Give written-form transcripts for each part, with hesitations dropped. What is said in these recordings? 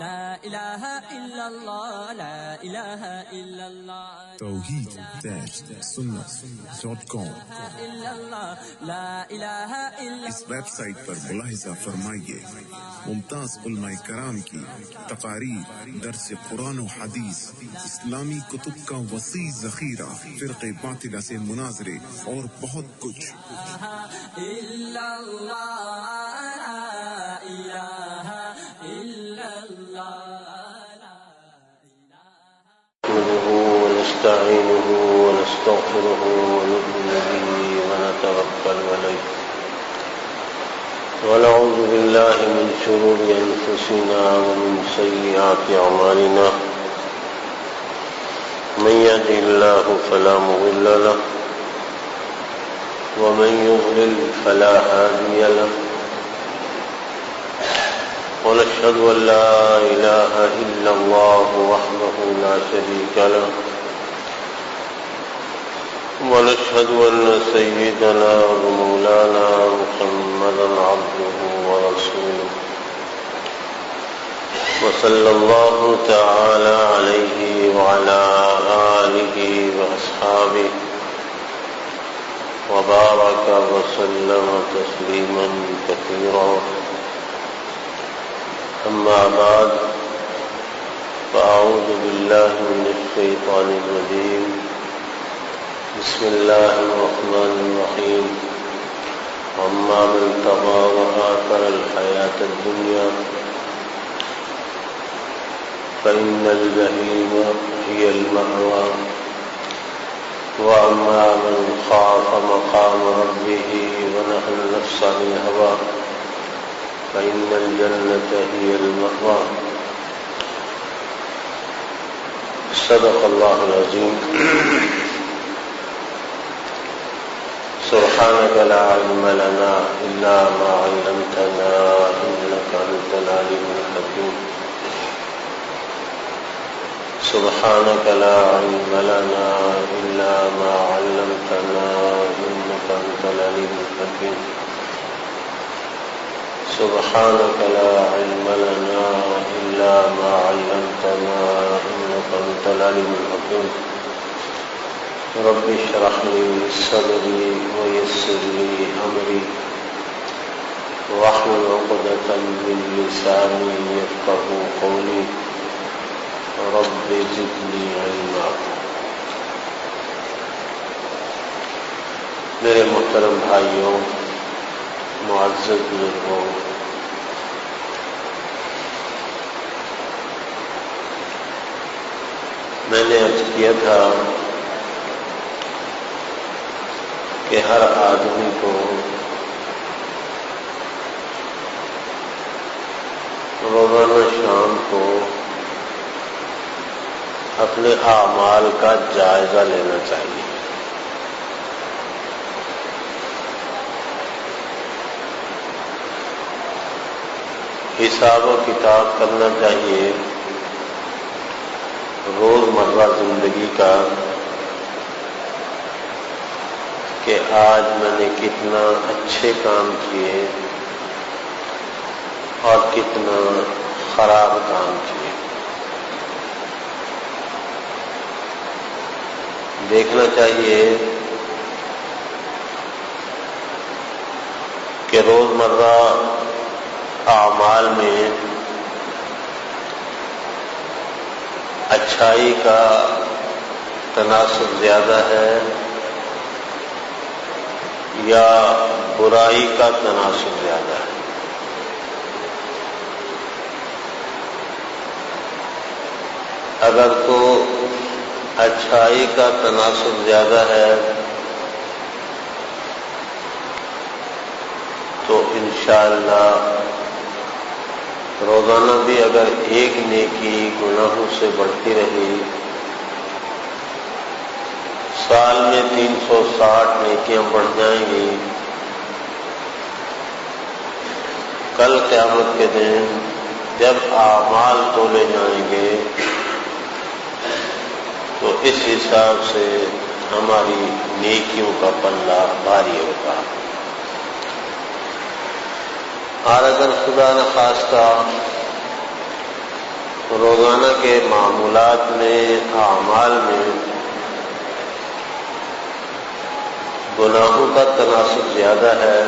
لا الہ الا اللہ لا الہ الا اللہ توحید-sunnah.com لا الہ الا اس ویب سائٹ پر ملاحظہ فرمائیے ممتاز علماء کرام کی تقاریر، درس قرآن و حدیث، اسلامی کتب کا وسیع ذخیرہ، فرقے باطلہ سے مناظرے اور بہت کچھ۔ الا اللہ لا الہ الا اللہ نحمده ونستعينه ونستغفره ونؤمن به ونتوكل عليه ونعوذ بالله من شرور أنفسنا ومن سيئات أعمالنا من يهده الله فلا مضل له ومن يضلل فلا هادي له ونشهد أن لا إله إلا الله وحده لا شريك له ونشهد أن سيدنا ومولانا محمدا عبده ورسوله وصلى الله تعالى عليه وعلى آله وأصحابه وبارك وسلم تسليما كثيرا أما بعد فأعوذ بالله من الشيطان الرجيم بسم الله الرحمن الرحيم أما من طغى وآثر الحياة الدنيا فإن الجحيم هي المأوى وأما من خاف مقام ربه ونهى النفس عن الهوى فإن الجنة هي المأوى صدق الله العظيم سبحانك لا علم لنا إلا ما علمتنا إنك أنت العليم الحكيم سبحانك لا علم لنا إلا ما علمتنا إنك أنت العليم الحكيم سبحانك لا علم لنا إلا ما علمتنا إنك أنت العليم الحكيم رب اشرح لي صدري ويسر لي أمري واحلل عقدة من لساني يفقهوا قولي رب زدني علما۔ میرے محترم بھائیوں، معزز بزرگوں، میں نے عرض کیا تھا کہ ہر آدمی کو روزانہ شام کو اپنے اعمال کا جائزہ لینا چاہیے۔ حساب و کتاب کرنا چاہیے روزمرہ زندگی کا کہ آج میں نے کتنا اچھے کام کیے اور کتنا خراب کام کیے۔ دیکھنا چاہیے کہ روزمرہ اعمال میں اچھائی کا تناسب زیادہ ہے یا برائی کا تناسب زیادہ ہے۔ اگر تو اچھائی کا تناسب زیادہ ہے تو انشاءاللہ روزانہ بھی اگر ایک نیکی گناہوں سے بڑھتی رہی، سال میں 360 نیکیاں بڑھ جائیں گی۔ کل قیامت کے دن جب اعمال تولے جائیں گے تو اس حساب سے ہماری نیکیوں کا پلہ بھاری ہوگا۔ اور اگر خدا نخواستہ روزانہ کے معمولات میں، اعمال میں گناہوں کا تناسب زیادہ ہے.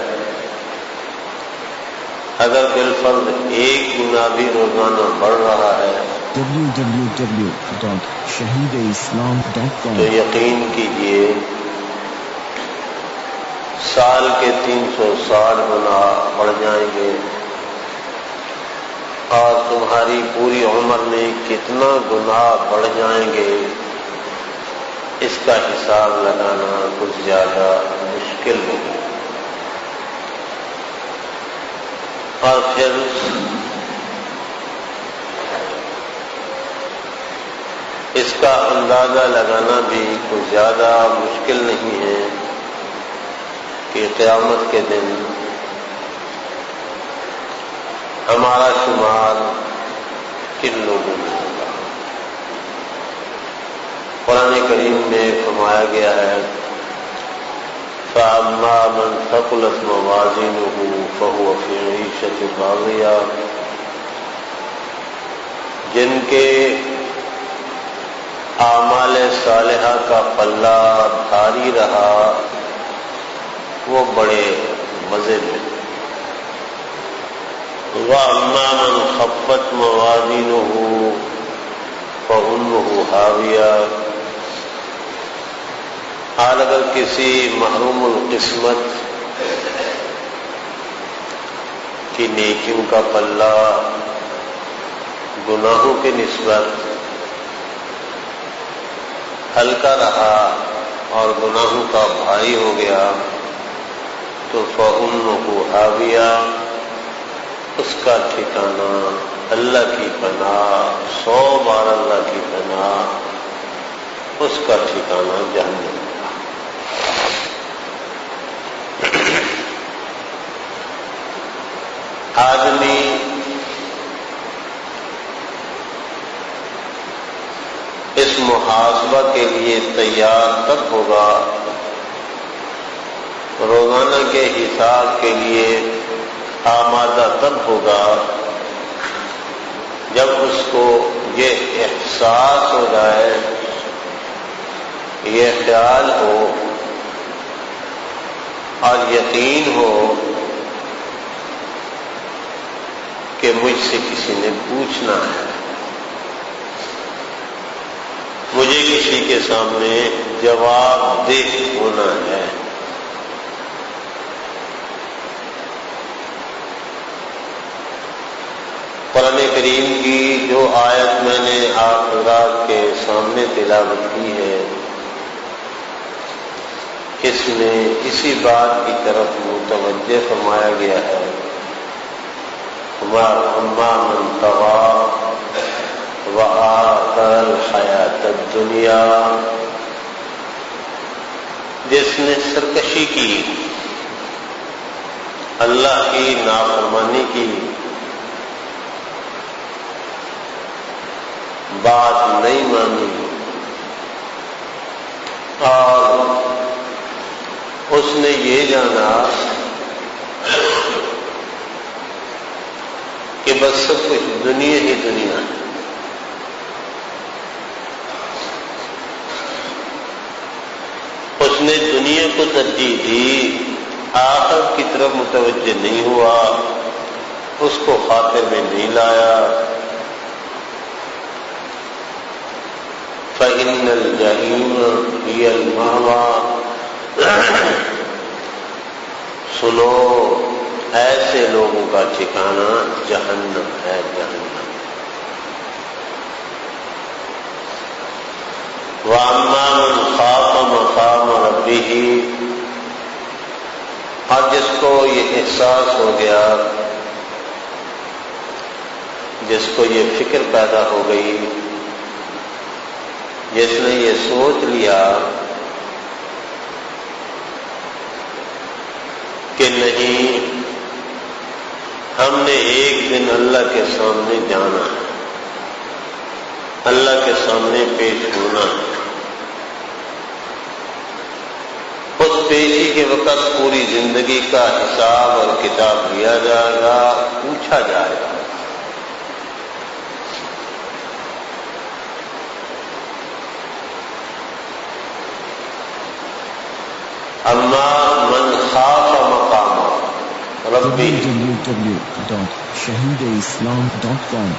اگر بالفرض ایک گناہ بھی روزانہ بڑھ رہا ہے www.shahideislam.com تو یقین کیجئے سال کے 360 گناہ بڑھ جائیں گے، اور تمہاری پوری عمر میں کتنا گناہ بڑھ جائیں گے اس کا حساب لگانا کچھ زیادہ مشکل نہیں. اور پھر اس کا اندازہ لگانا بھی کچھ زیادہ مشکل نہیں ہے کہ قیامت کے دن ہمارا شمار کن لوگوں میں ہوگا. قرآن کریم میں فرمایا گیا ہے فَأَمَّا مَنْ ثَقُلَتْ مَوَازِينُهُ فَهُوَ فِي عِيشَةٍ رَاضِيَةٍ، جن کے اعمال صالحہ کا پلہ بھاری رہا وہ بڑے مزے میں. وَأَمَّا مَنْ خَفَّتْ مَوَازِينُهُ فَأُمُّهُ هَاوِيَةٌ، حال اگر کسی محروم القسمت کی نیکیوں کا پلہ گناہوں کے نسبت ہلکا رہا اور گناہوں کا بھاری ہو گیا تو فَأُمُّهُ هَاوِيَةٌ، اس کا ٹھکانہ اللہ کی پناہ، 100 بار اللہ کی پناہ، اس کا ٹھکانہ جہنم. آدمی اس محاسبہ کے لیے تیار تب ہوگا، روزانہ کے حساب کے لیے آمادہ تب ہوگا جب اس کو یہ احساس ہو جائے، یہ خیال ہو اور یقین ہو کہ مجھ سے کسی نے پوچھنا ہے، مجھے کسی کے سامنے جواب دہ ہونا ہے. قرآن کریم کی جو آیت میں نے آپ حضرات کے سامنے تلاوت کی ہے، اس میں اسی بات کی طرف متوجہ فرمایا گیا ہے وَأَمَّا مَنْ طَغَىٰ وَآثَرَ الْحَيَاةَ الدُّنْيَا، جس نے سرکشی کی، اللہ کی نافرمانی کی، بات نہیں مانی، اور اس نے یہ جانا کہ بس سب کچھ دنیا ہی دنیا ہے. اس نے دنیا کو ترجیح دی، آخرت کی طرف متوجہ نہیں ہوا، اس کو خاطر میں نہیں لایا. فَإِنَّ الْجَحِيمَ هِيَ الْمَأْوَىٰ، سنو ایسے لوگوں کا ٹھکانہ جہنم ہے، جہنم. وَأَمَّا مَنْ خَافَ مَقَامَ رَبِّهِ، اور جس کو یہ احساس ہو گیا، جس کو یہ فکر پیدا ہو گئی، جس نے یہ سوچ لیا کہ نہیں، ہم نے ایک دن اللہ کے سامنے جانا ہے، اللہ کے سامنے پیش ہونا ہے. اس پیشی کے وقت پوری زندگی کا حساب اور کتاب لیا جائے گا، پوچھا جائے گا. اما من خاف مقام ربی www.shahideislam.com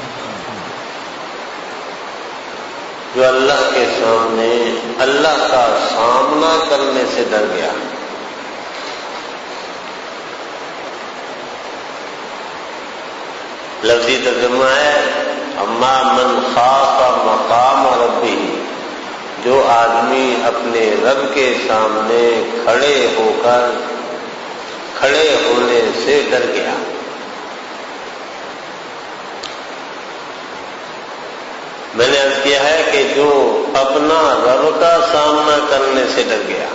جو اللہ کے سامنے اللہ کا سامنا کرنے سے ڈر گیا. لفظی ترجمہ ہے اما من خاف مقام ربی، جو آدمی اپنے رب کے سامنے کھڑے ہونے سے ڈر گیا. میں نے عرض کیا ہے کہ جو اپنا رب کا سامنا کرنے سے ڈر گیا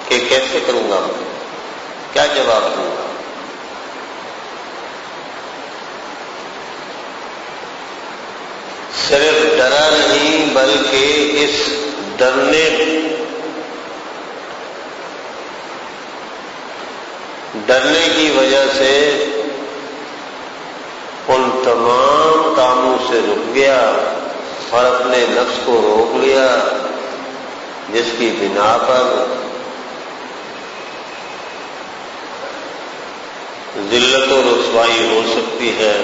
کہ کیسے کروں گا، کیا جواب دوں گا. صرف ڈرا نہیں بلکہ اس ڈرنے کی وجہ سے ان تمام کاموں سے رک گیا اور اپنے نفس کو روک لیا جس کی بنا پر ذلت و رسوائی ہو سکتی ہے،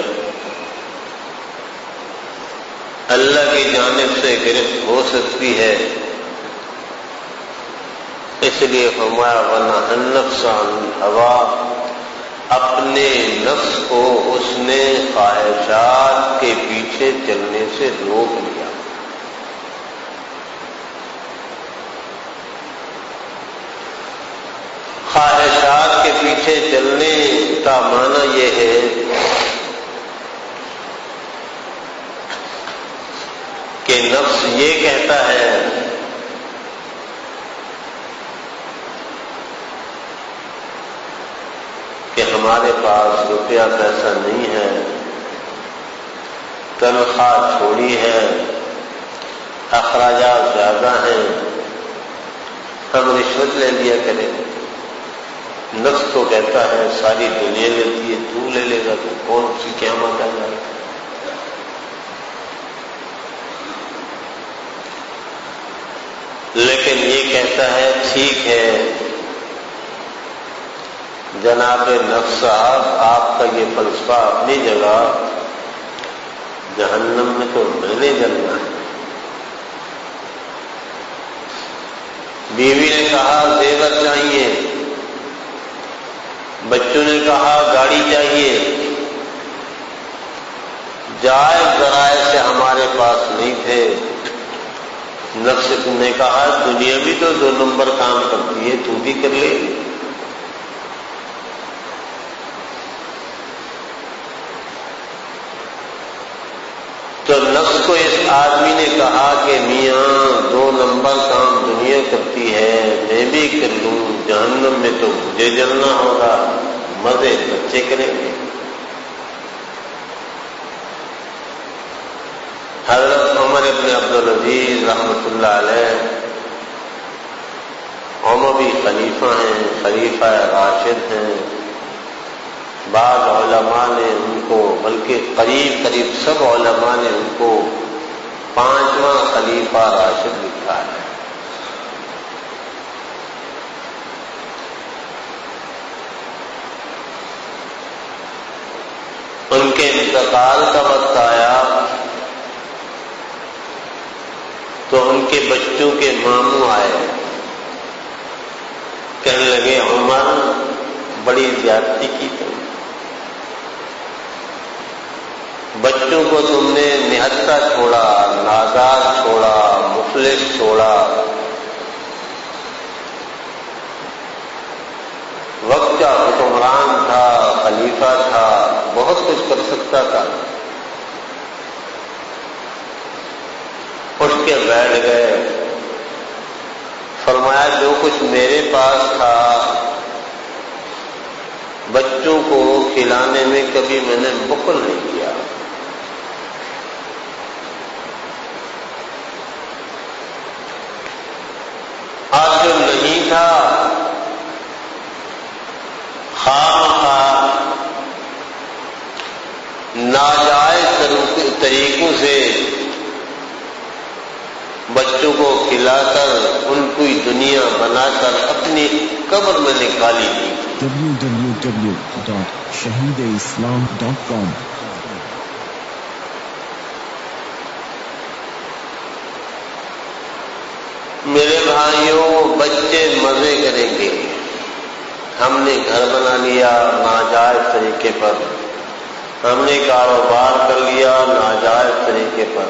اللہ کی جانب سے گرفت ہو سکتی ہے. اس لیے فرمایا وَنَهَى النَّفْسَ عَنِ الْهَوَىٰ، اپنے نفس کو اس نے خواہشات کے پیچھے چلنے سے روک لیا. خواہشات کے پیچھے چلنے کا معنی یہ ہے کہ نفس یہ کہتا ہے کہ ہمارے پاس روپیہ پیسہ نہیں ہے، تنخواہ تھوڑی ہے، اخراجات زیادہ ہیں، ہم رشوت لے لیا کریں. نفس تو کہتا ہے ساری دنیا لیتی ہے، تو لے لے گا تو کون سی قیامت آ جائے. لیکن یہ کہتا ہے ٹھیک ہے جناب نفس صاحب، آپ کا یہ فلسفہ اپنی جگہ، جہنم میں تو میں نے جلنا ہے. بیوی نے کہا زیور چاہیے، بچوں نے کہا گاڑی چاہیے، جائز ذرائع سے ہمارے پاس نہیں تھے. نفس نے کہا دنیا بھی تو 2 نمبر کام کرتی ہے، تو بھی کر لے. تو نفس کو اس آدمی نے کہا کہ میاں 2 نمبر کام دنیا کرتی ہے، میں بھی کر لوں، جہنم میں تو مجھے جلنا ہوگا، مزے بچے کریں گے. حضرت عمر ابن عبدالعزیز رحمۃ اللہ علیہ عموی خلیفہ ہیں، خلیفہ راشد ہیں. بعض علماء نے ان کو، بلکہ قریب سب علماء نے ان کو 5واں خلیفہ راشد لکھا ہے. ان کے انتقال کا وقت آیا تو ان کے بچوں کے ماموں آئے، کہنے لگے عمر بڑی زیادتی کی تم، بچوں کو تم نے نہتا چھوڑا، نادار چھوڑا، مفلس چھوڑا. وقت کا حکمران تھا، خلیفہ تھا، بہت کچھ کر سکتا تھا. اٹھ کے بیٹھ گئے، فرمایا جو کچھ میرے پاس تھا بچوں کو کھلانے میں کبھی میں نے بخل نہیں کیا. آج جو نہیں تھا خواہ ناجائز طریقوں سے بچوں بچوں کو کھلا کر ان کی دنیا بنا کر اپنی قبر میں نکالی تھی۔ www.shahideislam.com میرے بھائیوں، بچے مزے کریں گے۔ ہم نے گھر بنا لیا ناجائز طریقے پر، ہم نے کاروبار کر لیا ناجائز طریقے پر،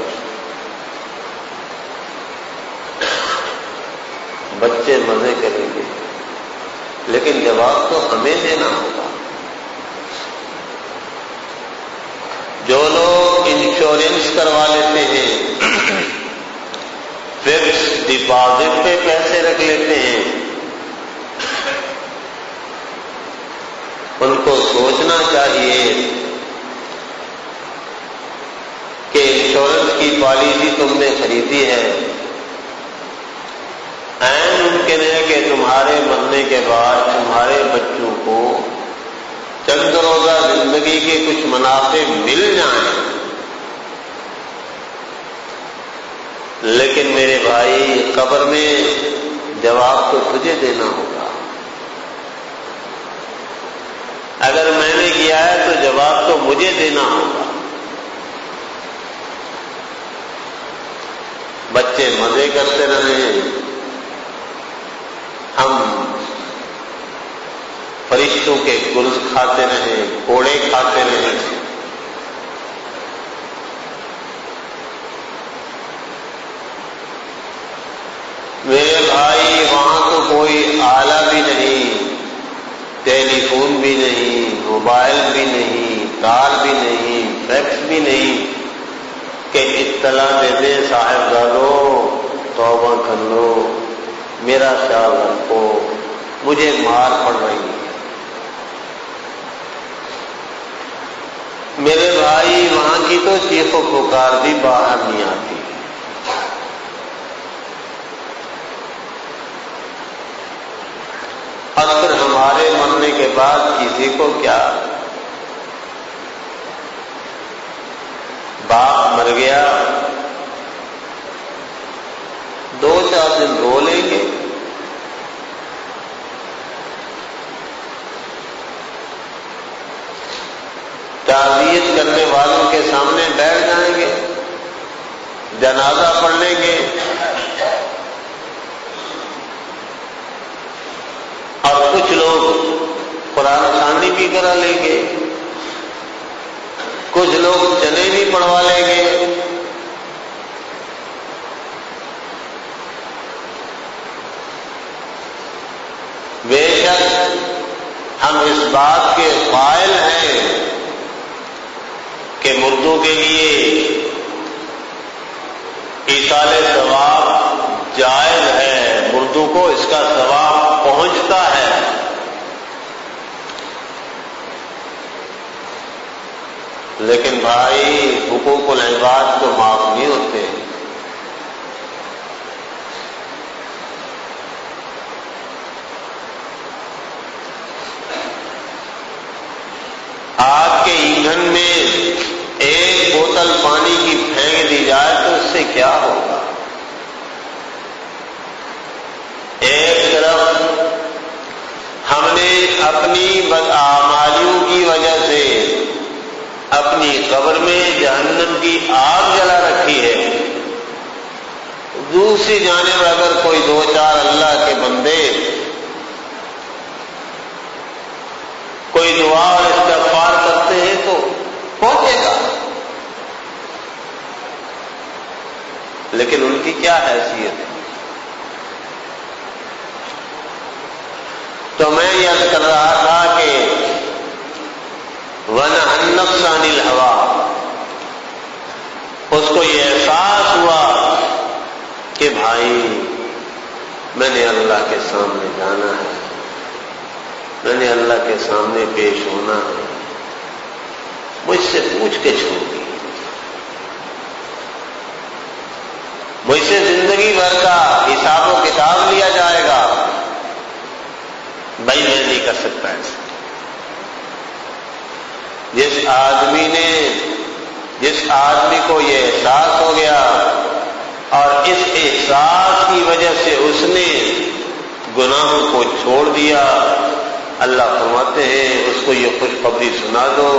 بچے مزے کریں گے، لیکن جواب تو ہمیں دینا ہوگا۔ جو لوگ انشورنس کروا لیتے ہیں، فکس ڈپازٹ پہ پیسے رکھ لیتے ہیں، ان کو سوچنا چاہیے کہ انشورنس کی پالیسی تم نے خریدی ہے، عین ممکن ہے کہ تمہارے مرنے کے بعد تمہارے بچوں کو چند روزہ زندگی کے کچھ منافع مل جائیں، لیکن میرے بھائی قبر میں جواب تو تجھے دینا ہوگا۔ اگر میں نے کیا ہے تو جواب تو مجھے دینا ہوگا۔ بچے مزے کرتے رہے، ہم فرشتوں کے گلز کھاتے رہے، کوڑے کھاتے رہے۔ میرے بھائی وہاں تو کوئی آلہ بھی نہیں، ٹیلی فون بھی نہیں، موبائل بھی نہیں، کار بھی نہیں، فیکس بھی نہیں کہ اطلاع دے دے صاحبزادو توبہ کر لو، میرا خیال رکھو، مجھے مار پڑ رہی ہے۔ میرے بھائی وہاں کی تو چیخ و پکار بھی باہر نہیں آتی۔ اور پھر ہمارے مرنے کے بعد کسی کو کیا؟ باپ مر گیا، 2-4 دن رو لیں گے، تعزیت کرنے والوں کے سامنے بیٹھ جائیں گے، جنازہ پڑھ لیں گے، اور کچھ لوگ قرآن خوانی بھی کرا لیں گے، کچھ لوگ چنے بھی پڑھوا لیں گے۔ بے شک ہم اس بات کے قائل ہیں کہ مردوں کے لیے ایصال ثواب جائز ہے، مردوں کو اس کا ثواب پہنچتا ہے، لیکن بھائی حقوق العباد تو معاف نہیں ہوتے۔ آگ کے ایندھن میں ایک بوتل پانی کی پھینک دی جائے تو اس سے کیا ہوگا؟ ایک طرف ہم نے اپنی بداعمالیوں کی وجہ سے اپنی قبر میں جہنم کی آگ جلا رکھی ہے، دوسری جانب اگر کوئی 2-4 اللہ کے بندے کوئی دعا اور استغفار کرتے ہیں تو پہنچے گا، لیکن ان کی کیا حیثیت ہے؟ تو میں یہ کر رہا تھا کہ وَنَهَى النَّفْسَ عَنِ الْهَوَىٰ، اس کو یہ احساس ہوا کہ بھائی میں نے اللہ کے سامنے جانا ہے، میں نے اللہ کے سامنے پیش ہونا ہے، مجھ سے پوچھ کے ہوگی، مجھ سے زندگی بھر کا حساب و کتاب لیا جائے گا۔ بھائی میں نہیں کر سکتا ایسا۔ جس آدمی کو یہ احساس ہو گیا اور اس احساس کی وجہ سے اس نے گناہوں کو چھوڑ دیا. اللہ فرماتے ہیں اس کو یہ خوشخبری سنا دو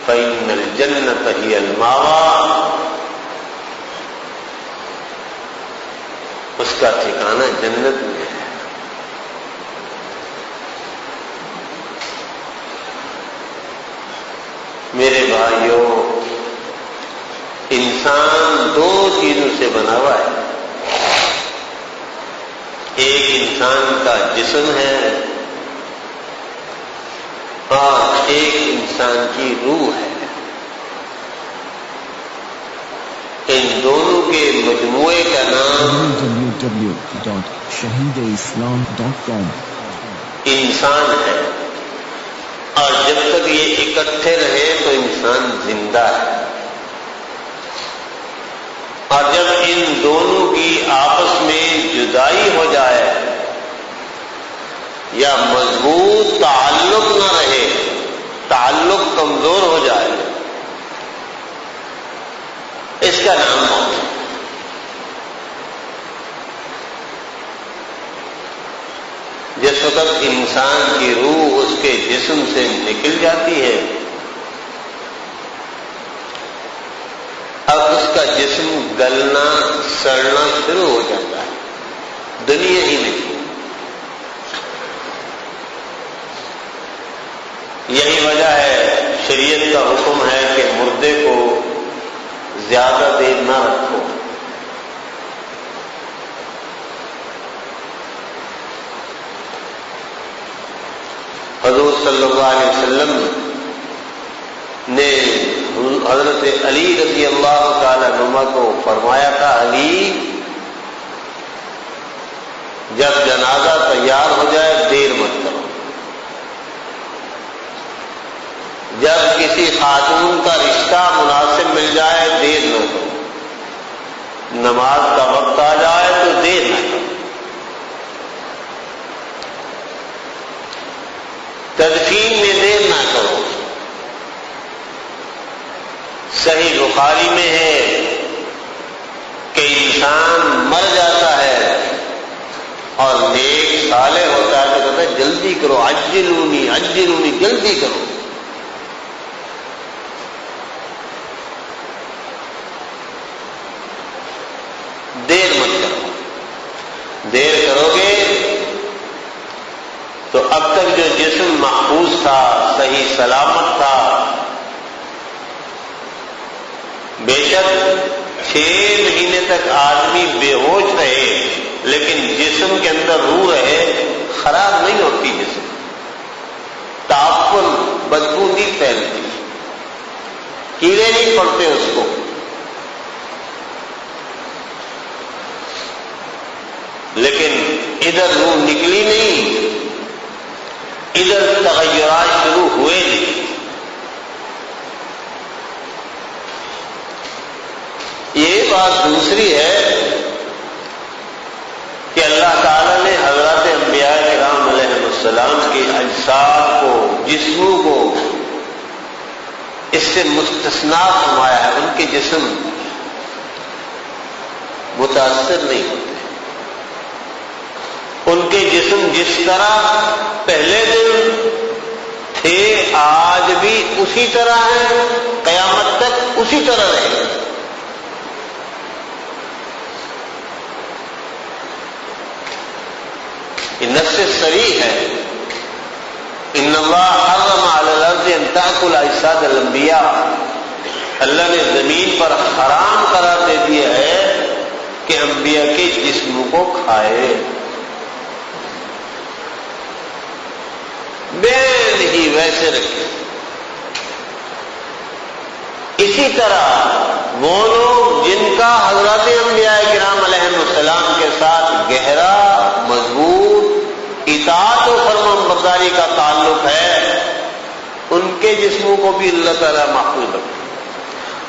فَإِنَّ الْجَنَّةَ هِيَ الْمَأْوَىٰ، اس کا ٹھکانہ جنت میں ہے. میرے بھائیوں، انسان دو چیزوں سے بنا ہوا ہے. ایک انسان کا جسم ہے اور ایک انسان کی روح ہے. ان دونوں کے مجموعے کا نام www.shahideislam.com انسان ہے. اور جب تک یہ اکٹھے رہے تو انسان زندہ ہے. اور جب ان دونوں کی آپس میں جدائی ہو جائے یا مضبوط تعلق نہ رہے، تعلق کمزور ہو جائے، اس کا نام موت ہے. جس وقت انسان کی روح اس کے جسم سے نکل جاتی ہے، اب اس کا جسم گلنا سڑنا شروع ہو جاتا ہے، دنیا ہی نہیں. یہی وجہ ہے شریعت کا حکم ہے کہ مردے کو زیادہ دیر نہ رکھو. حضور صلی اللہ علیہ وسلم نے حضرت علی رضی اللہ تعالی عنہ کو فرمایا تھا، علی جب جنازہ تیار ہو جائے دیر مت کرو. جب کسی خاتون کا رشتہ مناسب مل جائے دیر نہ کرو. نماز کا وقت آ جائے تو دیر نہ کرو. تدفین میں دیر نہ کرو. صحیح بخاری میں ہے کہ انسان مر جاتا ہے اور نیک صالح ہوتا ہے تو کہتا ہے جلدی کرو، عجلونی عجلونی، جلدی کرو. دیر مت کرو. دیر کرو گے تو اب تک جو جسم محفوظ تھا، صحیح سلامت تھا، بے شک 6 مہینے تک آدمی بے ہوش رہے لیکن جسم کے اندر روح رہے، خراب نہیں ہوتی جسم، تعفن بدبو نہیں پھیلتی، کیڑے نہیں پڑتے اس کو. لیکن ادھر روح نکلی نہیں، ادھر تغیرات شروع ہوئے نہیں. یہ بات دوسری ہے کہ اللہ تعالیٰ نے حضرات انبیاء کرام علیہ السلام کے اجساد کو، جسموں کو اس سے مستثنا فرمایا ہے. ان کے جسم متاثر نہیں ہوتے. ان کے جسم جس طرح پہلے دن تھے آج بھی اسی طرح ہیں، قیامت تک اسی طرح رہیں گے. یہ نص صریح ہے. ان اللہ حرم علی الارض ان تاکل اجساد الانبیاء، اللہ نے زمین پر حرام قرار دے دیا ہے کہ انبیاء کے جسموں کو کھائے. بین ہی ویسے رکھے. اسی طرح وہ لوگ جن کا حضرات انبیاء کرام علیہ السلام کے ساتھ گہرا مضبوط اطاعت و فرمانبرداری کا تعلق ہے، ان کے جسموں کو بھی اللہ تعالیٰ محفوظ رکھتے ہیں.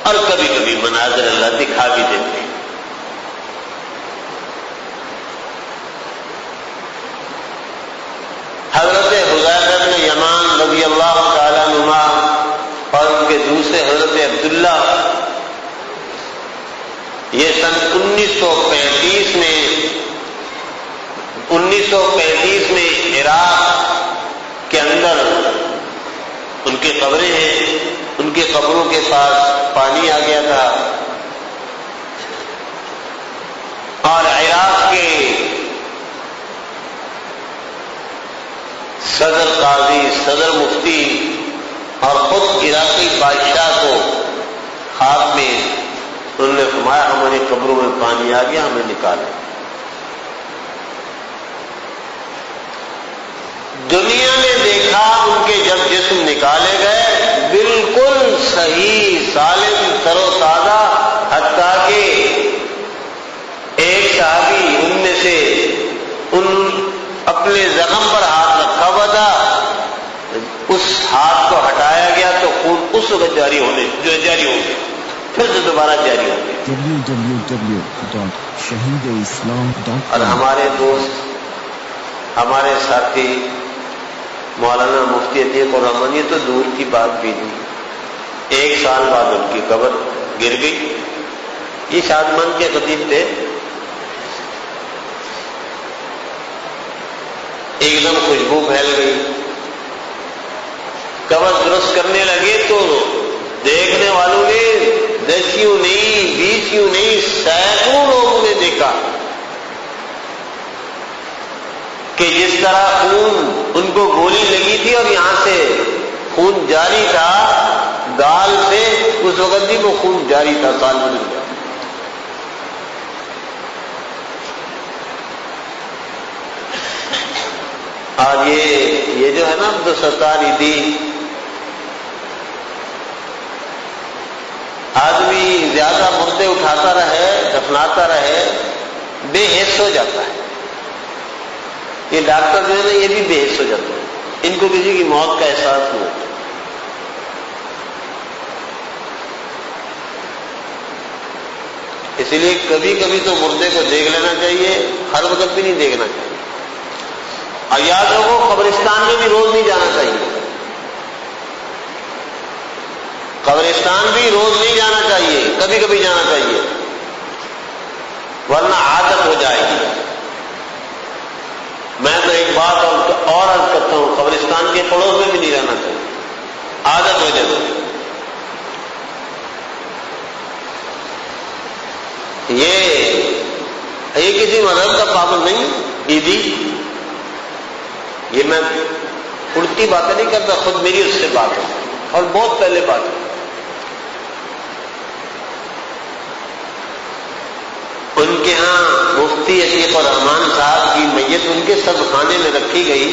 اور کبھی کبھی مناظر اللہ دکھا بھی دیتے ہیں. حضرت حذیفہ بن یمان رضی اللہ تعالیٰ عنہ اور ان کے دوسرے حضرت عبداللہ یہ سن 1935 میں عراق کے اندر ان کی قبریں ہیں، ان کی قبروں کے پاس پانی آ گیا تھا، اور عراق کے صدر قاضی، صدر مفتی اور خود عراقی بادشاہ کو خواب میں انہوں نے فرمایا ہماری قبروں میں پانی آ گیا، ہمیں نکالو۔ دنیا نے دیکھا ان کے جب جسم نکالے گئے بالکل صحیح سالم تر و تازہ، حتیٰ کہ ایک صحابی ان میں سے اپنے زخم پر ہاتھ رکھا ہوا تھا، اس ہاتھ کو ہٹایا گیا تو خون اس وقت جاری ہو گیا، پھر سے دوبارہ جاری ہو گیا۔ www.shahideislam.com اور ہمارے دوست، ہمارے ساتھی مولانا مفتی عتیق الرحمن، یہ تو دور کی بات بھی نہیں، 1 سال بعد ان کی قبر گر گئی۔ یہ شادمان کے خطیب تھے، ایک دم خوشبو پھیل گئی، قبر درست کرنے لگے تو دیکھنے والوں نے 10 یوں نہیں، 20 یوں نہیں، سینکڑوں لوگوں نے دیکھا کہ جس طرح خون ان کو گولی لگی تھی اور یہاں سے خون جاری تھا، گال سے اس وقت بھی وہ خون جاری تھا، سال بدل گیا۔ آج یہ جو ہے نا عبدالستار عیدی، آدمی زیادہ مردے اٹھاتا رہے، دفناتا رہے، بے حس ہو جاتا ہے۔ یہ ڈاکٹر جو ہے نا یہ بھی بے حس ہو جاتے ہیں، ان کو کسی کی موت کا احساس نہیں ہوتا۔ اسی لیے کبھی کبھی تو مردے کو دیکھ لینا چاہیے، ہر وقت بھی نہیں دیکھنا چاہیے۔ اور یاد رکھو قبرستان میں بھی روز نہیں جانا چاہیے، قبرستان بھی روز نہیں جانا چاہیے، کبھی کبھی جانا چاہیے، ورنہ عادت ہو جائے گی۔ میں تو ایک بات اور عرض کرتا ہوں، قبرستان کے پڑوس میں بھی نہیں رہنا چاہیے، عادت ہو جائے گی۔ یہ کسی مذہب کا پابند نہیں عیدی، یہ میں الٹی باتیں نہیں کرتا، خود میری اس سے بات ہے اور بہت پہلے بات ہے۔ ان کے ہاں مفتی عتیق الرحمن صاحب کی میت ان کے سب خانے میں رکھی گئی۔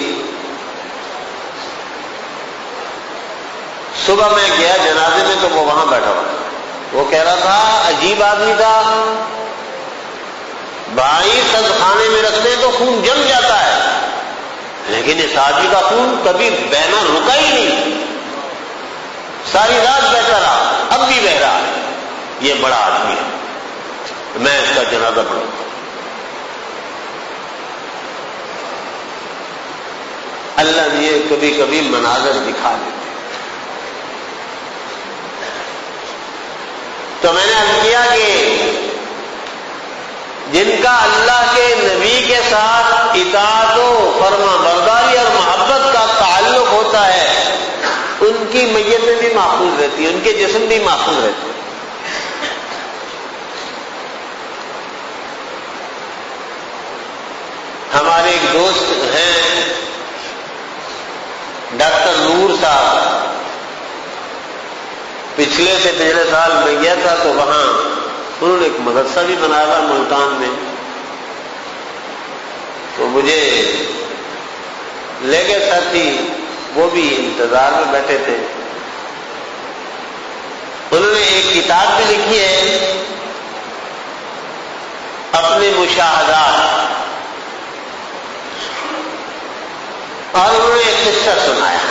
صبح میں گیا جنازے میں تو وہ وہاں بیٹھا ہوا، وہ کہہ رہا تھا عجیب آدمی تھا بھائی، سب خانے میں رکھتے ہیں تو خون جم جاتا ہے، لیکن اس آدمی کا خون کبھی بہنا رکا ہی نہیں، ساری رات بہتا رہا، اب بھی بہ رہا ہے، یہ بڑا آدمی ہے، میں اس کا جنازہ پڑھوں گا۔ اللہ نے کبھی کبھی مناظر دکھا دیتے۔ تو میں نے عرض کیا کہ جن کا اللہ کے نبی کے ساتھ اطاعت و فرما برداری اور محبت کا تعلق ہوتا ہے، ان کی میتیں بھی محفوظ رہتی ہیں، ان کے جسم بھی محفوظ رہتے ہیں۔ ہمارے ایک دوست ہیں ڈاکٹر نور صاحب، پچھلے سال میں گیا تھا تو وہاں انہوں نے ایک مدرسہ بھی بنایا تھا ملتان میں، تو مجھے لے گئے ساتھی، وہ بھی انتظار میں بیٹھے تھے۔ انہوں نے ایک کتاب بھی لکھی ہے اپنے مشاہدات، اور انہوں نے ایک قصہ سنایا،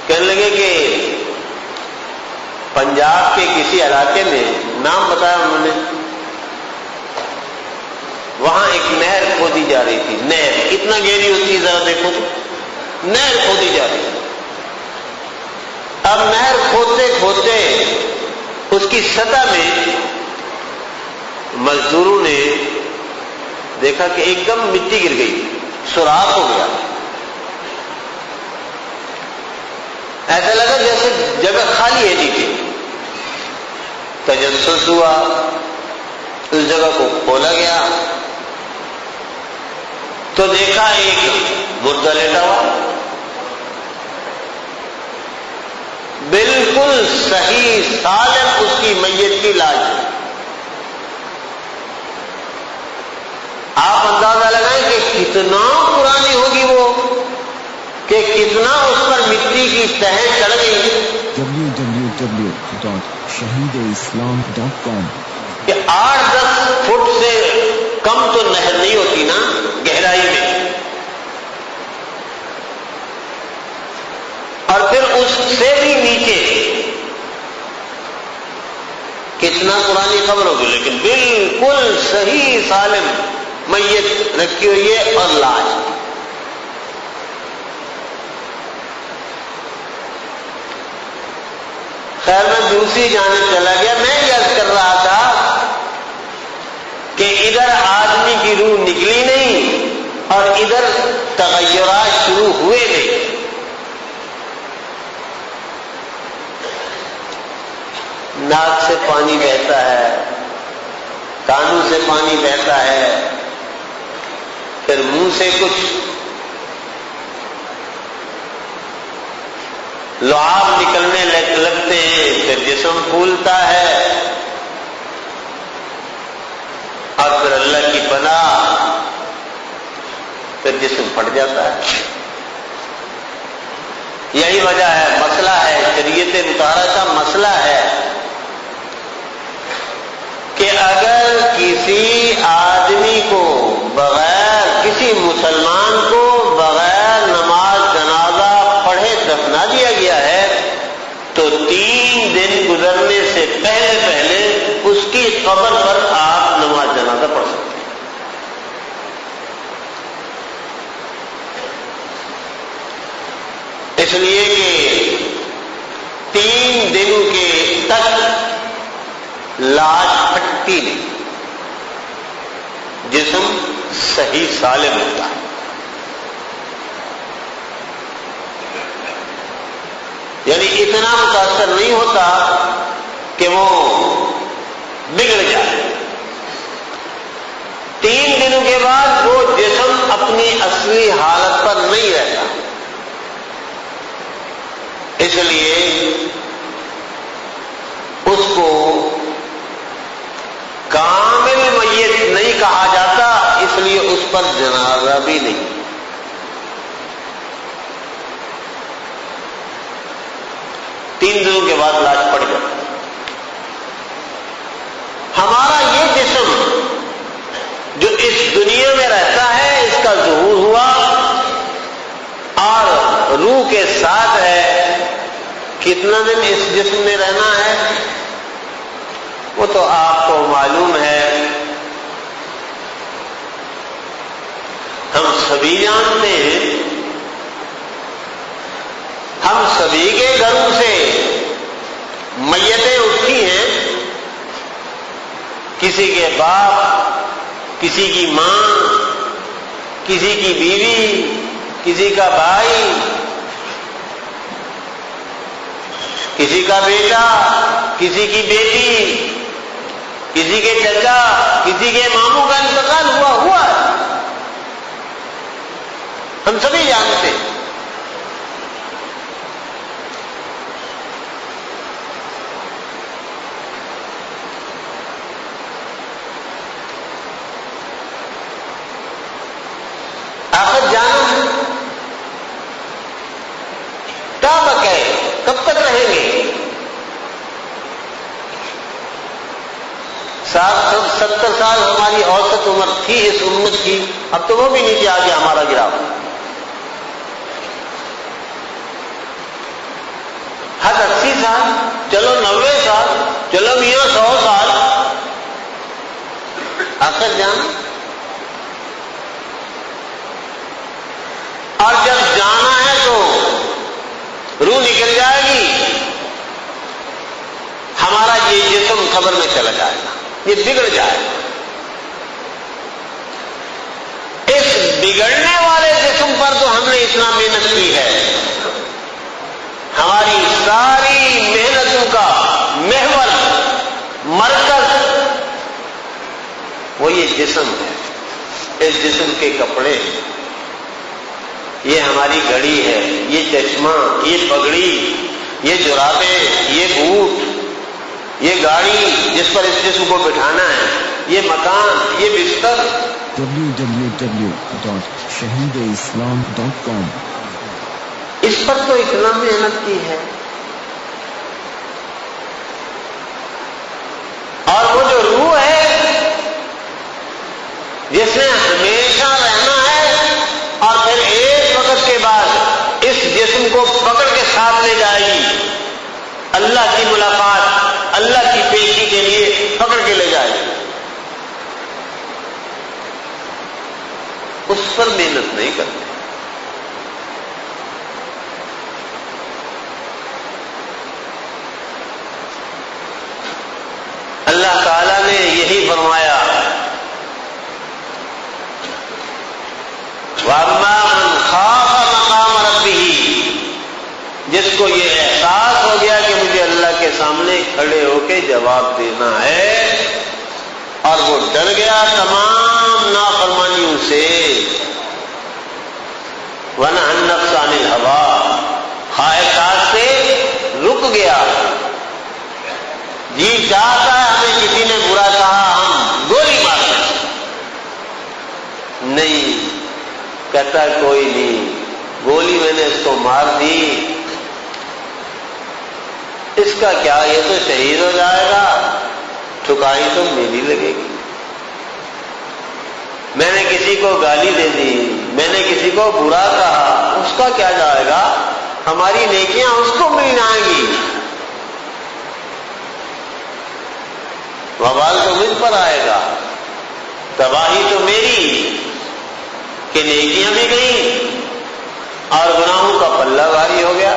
کہنے لگے کہ پنجاب کے کسی علاقے میں، نام بتایا انہوں نے، وہاں ایک نہر کھودی جا رہی تھی۔ نہر کتنا گہری ہوتی ہے ذرا دیکھو تو، نہر کھودی جا رہی ہے۔ اب نہر کھودتے کھودتے اس کی سطح میں مزدوروں نے دیکھا کہ ایک دم مٹی گر گئی، سوراخ ہو گیا، ایسا لگا جیسے جگہ خالی ہے نیچے۔ تجسس ہوا، اس جگہ کو کھولا گیا تو دیکھا ایک مردہ لیٹا ہوا، بالکل صحیح سالم اس کی میت کی لاش۔ آپ اندازہ لگائیں کہ کتنا پرانی ہوگی وہ، کہ کتنا اس پر مٹی کی تہ چڑھ گئی۔ www.shahideislam.com کہ 8-10 فٹ سے کم تو نہر نہیں ہوتی نا گہرائی میں، اور پھر اس سے بھی نیچے کتنا پرانی قبر ہوگی، لیکن بالکل صحیح سالم میت رکھی ہوئی ہے اور لاش۔ خیر میں دوسری جانب چلا گیا، میں یہ عرض کر رہا تھا کہ ادھر آدمی کی روح نکلی نہیں اور ادھر تغیرات شروع ہوئے نہیں۔ ناک سے پانی بہتا ہے، کانوں سے پانی بہتا ہے، پھر منہ سے کچھ لعاب نکلنے لگتے ہیں، پھر جسم پھولتا ہے، اور پھر اللہ کی پناہ پھر جسم پھٹ جاتا ہے۔ یہی وجہ ہے، مسئلہ ہے، شریعت مطہرہ کا مسئلہ ہے کہ اگر کسی آدمی کو بغیر، کسی مسلمان کو بغیر نماز جنازہ پڑھے دفنا دیا گیا ہے تو 3 دن گزرنے سے پہلے اس کی قبر پر آپ نماز جنازہ پڑھ سکتے ہیں۔ اس لیے کہ 3 دنوں کے تک لاش پھٹتی نہیں، جسم صحیح سالم ہوتا ہے۔ یعنی اتنا متاثر نہیں ہوتا کہ وہ بگڑ جائے۔ 3 دنوں کے بعد وہ جسم اپنی اصلی حالت پر نہیں رہتا، اس لیے اس کو کامل میت نہیں کہا جاتا، اس لیے اس پر جنازہ بھی نہیں۔ 3 دنوں کے بعد لاش پڑ جاتی۔ ہمارا یہ جسم جو اس دنیا میں رہتا ہے، اس کا ظہور ہوا اور روح کے ساتھ ہے، کتنا دن اس جسم میں رہنا ہے وہ تو آپ کو معلوم ہے، ہم سبھی جانتے ہیں۔ ہم سبھی کے گھروں سے میتیں اٹھتی ہیں، کسی کے باپ، کسی کی ماں، کسی کی بیوی، کسی کا بھائی، کسی کا بیٹا، کسی کی بیٹی، کسی کے چچا، کسی کے ماموں کا انتقال ہوا ہے، ہم سبھی جانتے ہیں۔ آخر جانا کب ہے، کب تک رہیں گے؟ 70 سال ہماری اوسط عمر تھی اس امت کی، اب تو وہ بھی نیچے آ گیا ہمارا گراف۔ حد 80 سال، چلو 90 سال، چلو میاں 100 سال، آخر جانا۔ اور جب جانا ہے تو روح نکل جائے گی، ہمارا یہ میں چلا جائے گا، یہ بگڑ جائے گا۔ اس بگڑنے والے جسم پر تو ہم نے اتنا محنت کی ہے، ہماری ساری محنتوں کا محور مرکز وہ یہ جسم ہے، اس جسم کے کپڑے، یہ ہماری گھڑی ہے، یہ چشمہ، یہ پگڑی، یہ جرابیں، یہ بوٹ، یہ گاڑی جس پر اس جسم کو بٹھانا ہے، یہ مکان، یہ بستر۔ www.shahideislam.com اس پر تو اتنا محنت کی ہے، اور وہ جو روح ہے جس نے ہمیشہ رہنا ہے اور پھر ایک وقت کے بعد اس جسم کو پکڑ کے ساتھ لے جائے گی اللہ کی ملاقات، اللہ کی پیشی کے لیے پکڑ کے لے جائے گی، اس پر محنت نہیں کرتے۔ اللہ تعالیٰ نے یہی فرمایا، وَأَمَّا مَنْ خَافَ مَقَامَ رَبِّهِ، جس کو یہ احساس ہو گیا کہ مجھے اللہ کے سامنے کھڑے ہو کے جواب دینا ہے، اور وہ ڈر گیا تمام نافرمانیوں سے، وَنَهَى النَّفْسَ عَنِ الْهَوَىٰ، خواہشات سے رک گیا، جی چاہتا ہے ہمیں کسی نے برا کہا ہم گولی مار دیں، نہیں کہتا کوئی نہیں، گولی میں نے اس کو مار دی، اس کا کیا، یہ تو شہید ہو جائے گا، ٹھکائی تو میری لگے گی، میں نے کسی کو گالی دے دی، میں نے کسی کو برا کہا، اس کا کیا جائے گا، ہماری نیکیاں اس کو مل جائیں گی، وبال تو مجھ پر آئے گا، تباہی تو میری کہ نیکیاں بھی گئیں اور گناہوں کا پلہ بھاری ہو گیا۔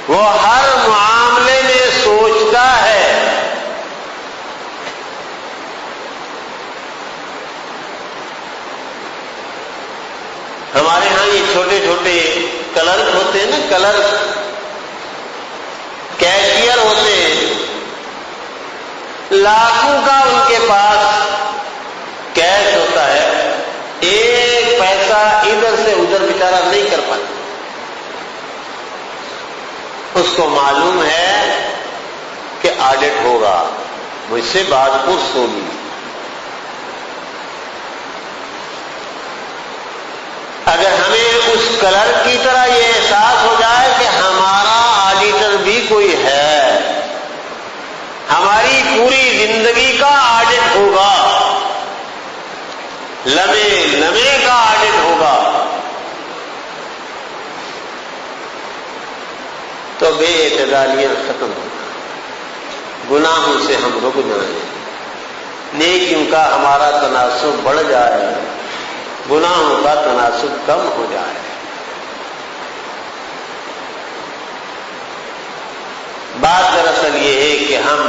وہ ہر معاملے میں سوچتا ہے ہمارے ہاں یہ چھوٹے چھوٹے کلرک ہوتے ہیں نا، کلرک کیشیئر ہوتے ہیں، لاکھوں کا ان کے پاس کیش ہوتا ہے، ایک پیسہ ادھر سے ادھر بیچارہ نہیں کر پاتا، اس کو معلوم ہے کہ آڈٹ ہوگا، مجھ سے بات پرس ہوگی، اگر ہمیں اس کلر کی طرح یہ احساس ہو جائے کہ ہمارا آڈیٹر بھی کوئی ہے، ہماری پوری زندگی کا آڈٹ ہوگا، لمحے لمحے کا آڈٹ ہوگا، تو بے اعتدالیاں ختم ہو جائیں، گناہوں سے ہم رک جائیں، نیکیوں کا ہمارا تناسب بڑھ جائے، گناہوں کا تناسب کم ہو جائے۔ بات دراصل یہ ہے کہ ہم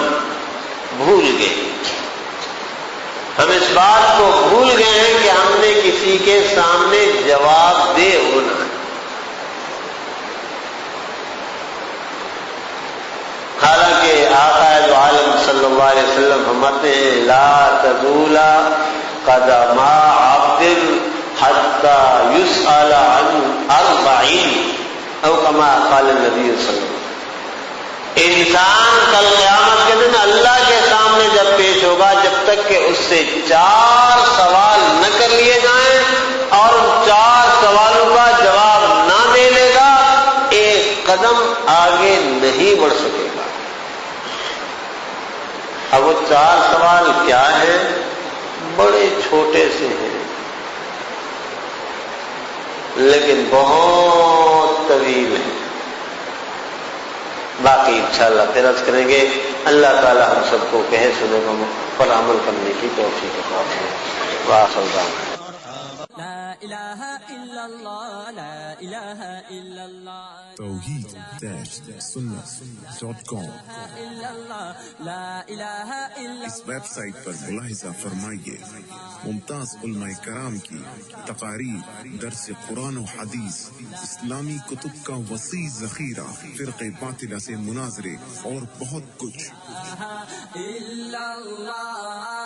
بھول گئے، ہم اس بات کو بھول گئے ہیں کہ ہم نے کسی کے سامنے جواب دہ ہونا ہے۔ حالانکہ آقا عالم صلی اللہ علیہ وسلم فرماتے ہیں لا تزول قدم عبد حتى يسأل عن 40 او كما قال النبي صلی اللہ علیہ وسلم، انسان کل قیامت کے دن اللہ کے سامنے جب پیش ہوگا، جب تک کہ اس سے 4 سوال نہ کر لیے جائیں اور ان 4 سوالوں کا جواب نہ دے لے گا، ایک قدم آگے نہیں بڑھ سکے گا۔ اب وہ 4 سوال کیا ہیں؟ بڑے چھوٹے سے ہیں لیکن بہت طویل ہیں، باقی انشاءاللہ پھر عرض کریں گے۔ اللہ تعالی ہم سب کو کہے سنے پر عمل کرنے کی توفیق عطا فرمائے۔ واخر دعوانا إله إلا الله لا إله إلا الله توحید-sunnah.com إلا الله لا إله إلا اس ویب سائٹ پر ملاحظہ فرمائیے ممتاز علماء کرام کی تقاریر، درس قرآن و حدیث، اسلامی کتب کا وسیع ذخیرہ، فرقے باطلہ سے مناظرے اور بہت کچھ إلا الله